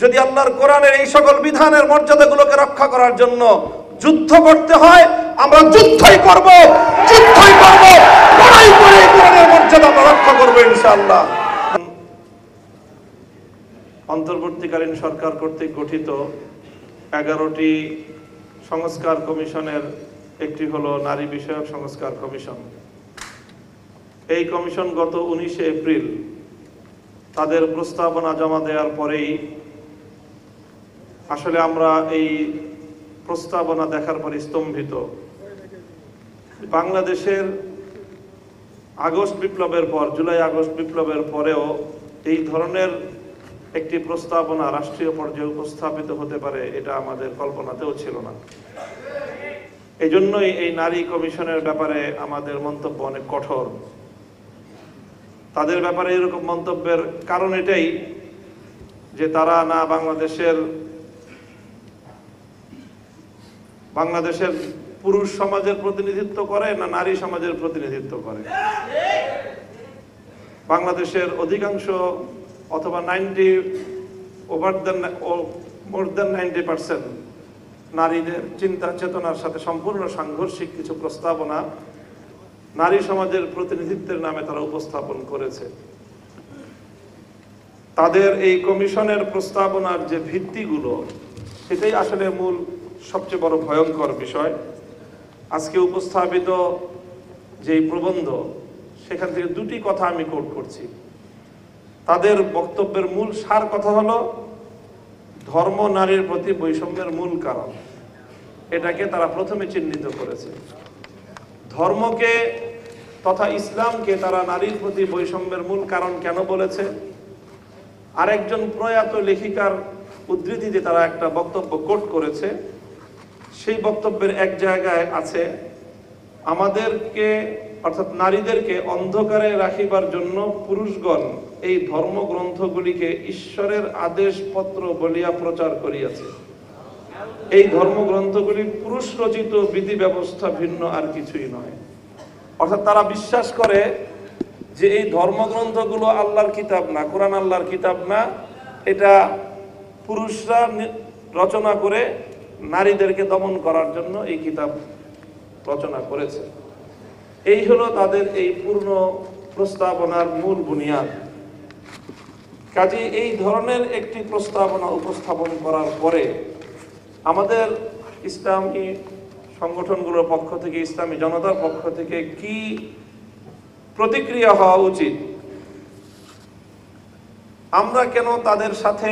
যদি আল্লাহর কোরআনের এই সকল বিধানের মর্যাদাগুলোকে রক্ষা করার জন্য যুদ্ধ করতে হয়, আমরা যুদ্ধই করব, লড়াই করে কোরআনের মর্যাদা আমরা রক্ষা করব ইনশাআল্লাহ। অন্তর্বর্তীকালীন সরকার কর্তৃক গঠিত 11টি সংস্কার কমিশনের একটি হলো নারী বিষয়ক সংস্কার কমিশন। এই কমিশন গত 19 এপ্রিল তাদের প্রস্তাবনা জমা দেওয়ার পরেই আসলে আমরা এই প্রস্তাবনা দেখার পর স্তম্ভিত। বাংলাদেশের আগস্ট বিপ্লবের পর, জুলাই আগস্ট বিপ্লবের পরেও এই ধরনের একটি প্রস্তাবনা রাষ্ট্রীয় পর্যায়ে উপস্থাপিত হতে পারে এটা আমাদের কল্পনাতেও ছিল না। এই জন্যই এই নারী কমিশনের ব্যাপারে আমাদের মন্তব্য অনেক কঠোর। তাদের ব্যাপারে এরকম মন্তব্যের কারণ এটাই যে তারা না বাংলাদেশের পুরুষ সমাজের প্রতিনিধিত্ব করে, না নারী সমাজের প্রতিনিধিত্ব করে। বাংলাদেশের অধিকাংশ অথবা মোর দেন 90% নারীদের চিন্তা চেতনার সাথে সম্পূর্ণ সাংঘর্ষিক কিছু প্রস্তাবনা নারী সমাজের প্রতিনিধিত্বের নামে তারা উপস্থাপন করেছে। তাদের এই কমিশনের প্রস্তাবনার যে ভিত্তিগুলো, সেটাই আসলে মূল সবচেয়ে বড় ভয়ঙ্কর বিষয়। আজকে উপস্থাপিত যেই প্রবন্ধ, সেখান থেকে দুটি কথা আমি কোট করছি। তাদের বক্তব্যের মূল সার কথা হলো ধর্ম নারীর প্রতি বৈষম্যের মূল কারণ। এটাকে তারা প্রথমে চিহ্নিত করেছে। ধর্মকে তথা ইসলামকে তারা নারীর প্রতি বৈষম্যের মূল কারণ কেন বলেছে? আরেকজন প্রয়াত লেখিকার উদ্ধৃতিতে তারা একটা বক্তব্য কোট করেছে। সেই বক্তব্যের এক জায়গায় আছে, আমাদেরকে অর্থাৎ নারীদেরকে অন্ধকারে রাখিবার জন্য পুরুষগণ এই ধর্মগ্রন্থগুলিকে ঈশ্বরের আদেশপত্র বলিয়া প্রচার করিয়াছে। এই ধর্মগ্রন্থগুলি পুরুষ রচিত বিধি ব্যবস্থা ভিন্ন আর কিছুই নয়। অর্থাৎ তারা বিশ্বাস করে যে এই ধর্মগ্রন্থগুলো আল্লাহর কিতাব না, কোরআন আল্লাহর কিতাব না, এটা পুরুষরা রচনা করে নারীদেরকে দমন করার জন্য এই কিতাব রচনা করেছে। এই হলো তাদের এই পূর্ণ প্রস্তাবনার মূল বুনিয়াদ। কাজে এই ধরনের একটি প্রস্তাবনা উপস্থাপন করার পরে আমাদের ইসলামী সংগঠনগুলোর পক্ষ থেকে, ইসলামী জনতার পক্ষ থেকে কি প্রতিক্রিয়া হওয়া উচিত? আমরা কেন তাদের সাথে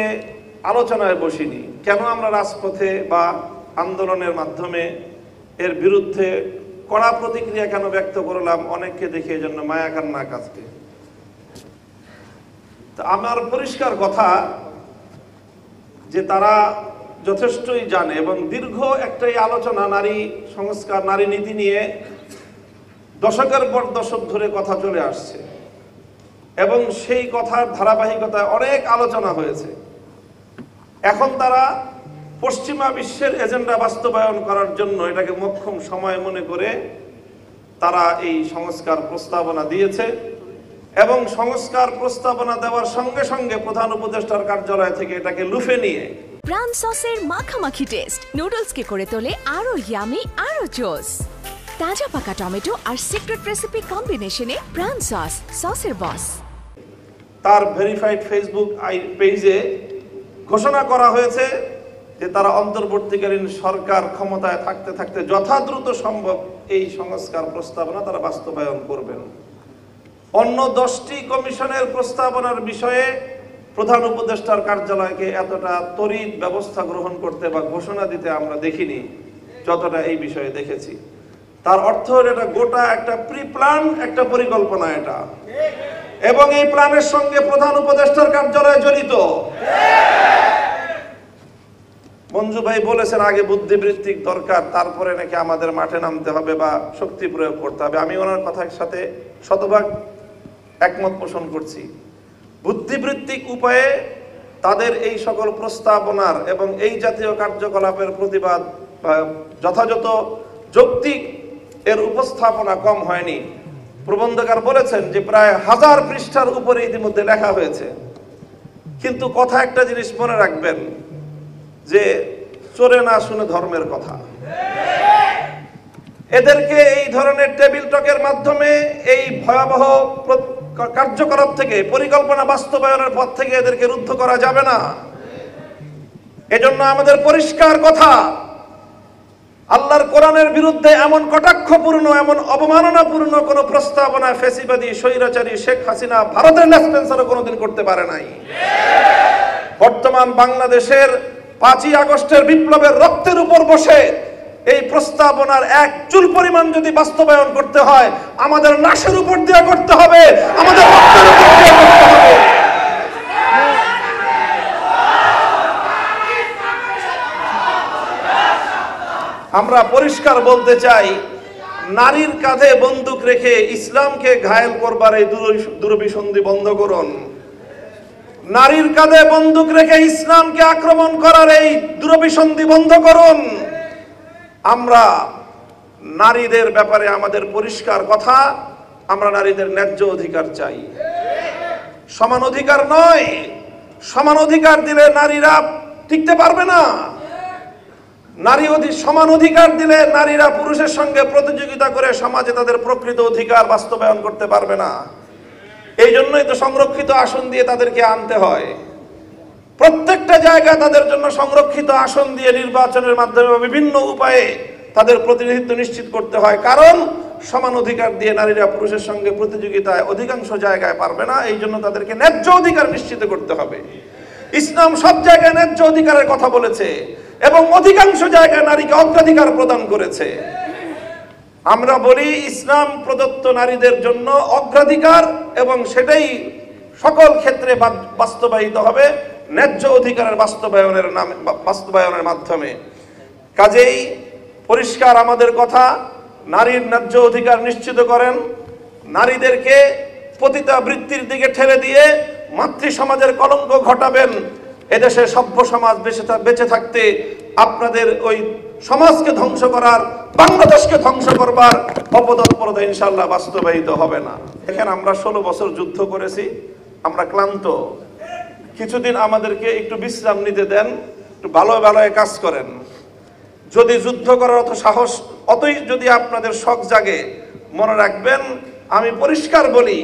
আলোচনায় বসিনি? কেন আমরা রাজপথে বা আন্দোলনের মাধ্যমে এর বিরুদ্ধে কড়া প্রতিক্রিয়া কেন ব্যক্ত করলাম? অনেককে দেখে এই জন্য মায়া কান্না কাঁদছে। আমার পরিষ্কার কথা যে তারা যথেষ্টই জানে এবং দীর্ঘ একটাই আলোচনা নারী সংস্কার, নারী নীতি নিয়ে দশকের পর দশক ধরে কথা চলে আসছে এবং সেই কথার ধারাবাহিকতায় অনেক আলোচনা হয়েছে। এখন তারা পশ্চিমা বিশ্বের এজেন্ডা বাস্তবায়ন করার জন্য এটাকে মোক্ষম সময় মনে করে তারা এই সংস্কার প্রস্তাবনা দিয়েছে এবং সংস্কার প্রস্তাবনা দেওয়ার সঙ্গে সঙ্গে প্রধান উপদেষ্টার কার্যালয় থেকে এটাকে লুফে নিয়ে প্রাণ সসের মাখামাখি টেস্ট নুডলসকে করে তোলে আরো ইয়ামি, আরো জোস। তাজা পাকা টমেটো আর সিক্রেট রেসিপি কম্বিনেশনে প্রাণ সসের বস। তার ভেরিফাইড ফেসবুক পেজে ঘোষণা করা হয়েছে যে তারা অন্তর্বর্তীকালীন সরকার ক্ষমতায় থাকতে থাকতে যথাদ্রুত সম্ভব এই সংস্কার প্রস্তাবনা তারা বাস্তবায়ন করবেন। অন্য 10টি কমিশনের প্রস্তাবনার বিষয়ে প্রধান উপদেষ্টার কার্যালয়কে এতটা তড়িৎ ব্যবস্থা গ্রহণ করতে বা ঘোষণা দিতে আমরা দেখিনি যতটা এই বিষয়ে দেখেছি। তার অর্থ হলো এটা গোটা একটা প্রি প্ল্যান, একটা পরিকল্পনা এটা, এবং এই প্ল্যানের সঙ্গে প্রধান উপদেষ্টার কার্যালয় জড়িত। মঞ্জু ভাই বলেছেন আগে বুদ্ধিবৃত্তিক দরকার, তারপরে নাকি আমাদের মাঠে নামতে হবে বা শক্তি প্রয়োগ করতে হবে। আমি ওনার কথার সাথে শতভাগ একমত পোষণ করছি। বুদ্ধিবৃত্তিক উপায়ে তাদের এই সকল প্রস্তাবনার এবং এই জাতীয় কার্যকলাপের প্রতিবাদ যথাযথ যৌক্তিক এর উপস্থাপনা কম হয়নি। প্রবন্ধকার বলেছেন যে প্রায় 1000 পৃষ্ঠার উপরে ইতিমধ্যে লেখা হয়েছে কিন্তু কথা একটা জিনিস মনে রাখবেন যে চোরে না শুনে ধর্মের কথা। এদেরকে এই ধরনের টেবিল টকের মাধ্যমে এই ভয়াবহ কার্যকলাপ থেকে, পরিকল্পনা বাস্তবায়নের পথ থেকে এদেরকে রুদ্ধ করা যাবে না। এজন্য আমাদের পরিষ্কার কথা, আল্লাহর কোরআনের বিরুদ্ধে এমন কটাক্ষপূর্ণ, এমন অবমাননাপূর্ণ কোন প্রস্তাবনা ফ্যাসিবাদী স্বৈরাচারী শেখ হাসিনা ভারতের ন্যাসপেন্সারও কোনোদিন করতে পারে নাই। বর্তমান বাংলাদেশের 5ই আগস্টের বিপ্লবের রক্তের উপর বসে এই প্রস্তাবনার এক চুল পরিমাণ যদি বাস্তবায়ন করতে হয়, আমাদের লাশের উপর দিয়ে করতে হবে, আমাদের রক্তের উপর দিয়ে করতে হবে। আমরা পরিষ্কার বলতে চাই, নারীর কাঁধে বন্দুক রেখে ইসলামকে ঘায়েল করবার এই দুরভিসন্ধি বন্ধ করুন। নারীর কাঁধে বন্দুক রেখে ইসলামকে আক্রমণ করার এই দুরভিসন্ধি বন্ধ করুন। আমরা নারীদের ব্যাপারে আমাদের পরিষ্কার কথা, আমরা নারীদের ন্যায্য অধিকার চাই, সমান অধিকার নয়। সমান অধিকার দিলে নারীরা টিকতে পারবে না। সমান অধিকার দিলে নারীরা পুরুষের সঙ্গে প্রতিযোগিতা করে সমাজে তাদের প্রকৃত অধিকার বাস্তবায়ন করতে পারবে না। এই জন্যই তো সংরক্ষিত আসন দিয়ে তাদেরকে আনতে হয়। প্রত্যেকটা জায়গায় তাদের জন্য সংরক্ষিত আসন দিয়ে নির্বাচনের মাধ্যমে বিভিন্ন উপায়ে তাদের প্রতিনিধিত্ব নিশ্চিত করতে হয়। কারণ সমান অধিকার দিয়ে নারীরা পুরুষের সঙ্গে প্রতিযোগিতায় অধিকাংশ জায়গায় পারবে না। এই জন্য তাদেরকে ন্যায্য অধিকার নিশ্চিত করতে হবে। ইসলাম সব জায়গায় ন্যায্য অধিকারের কথা বলেছে এবং অধিকাংশ জায়গায় নারীকে অগ্রাধিকার প্রদান করেছে। আমরা বলি ইসলাম প্রদত্ত নারীদের জন্য অগ্রাধিকার, এবং সেটাই সকল ক্ষেত্রে বাস্তবায়িত হবে ন্যায্য অধিকারের বাস্তবায়নের মাধ্যমে। কাজেই পরিষ্কার আমাদের কথা, নারীর ন্যায্য অধিকার নিশ্চিত করেন। নারীদেরকে পতিতা বৃত্তির দিকে ঠেলে দিয়ে মাতৃ সমাজের কলঙ্ক ঘটাবেন। এদেশে সভ্য সমাজ বেঁচে থাকতে আপনাদের ওই সমাজকে ধ্বংস করার, বাংলাদেশকে ধ্বংস করবার অপতৎপরতা ইনশাআল্লাহ বাস্তবায়িত হবে না। দেখেন, আমরা 16 বছর যুদ্ধ করেছি, আমরা ক্লান্ত। কিছুদিন আমাদেরকে একটু বিশ্রাম নিতে দেন, একটু ভালো কাজ করেন। যদি যুদ্ধ করার অতই যদি আপনাদের শখ জাগে, মনে রাখবেন, আমি পরিষ্কার বলি,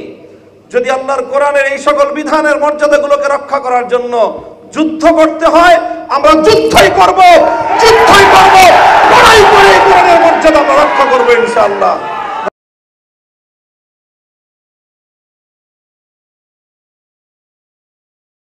যদি আল্লাহর কোরআনের এই সকল বিধানের মর্যাদাগুলোকে রক্ষা করার জন্য যুদ্ধ করতে হয়, আমরা যুদ্ধই করব, লড়াই করে কোরআনের মর্যাদা আমরা রক্ষা করবো ইনশাআল্লাহ।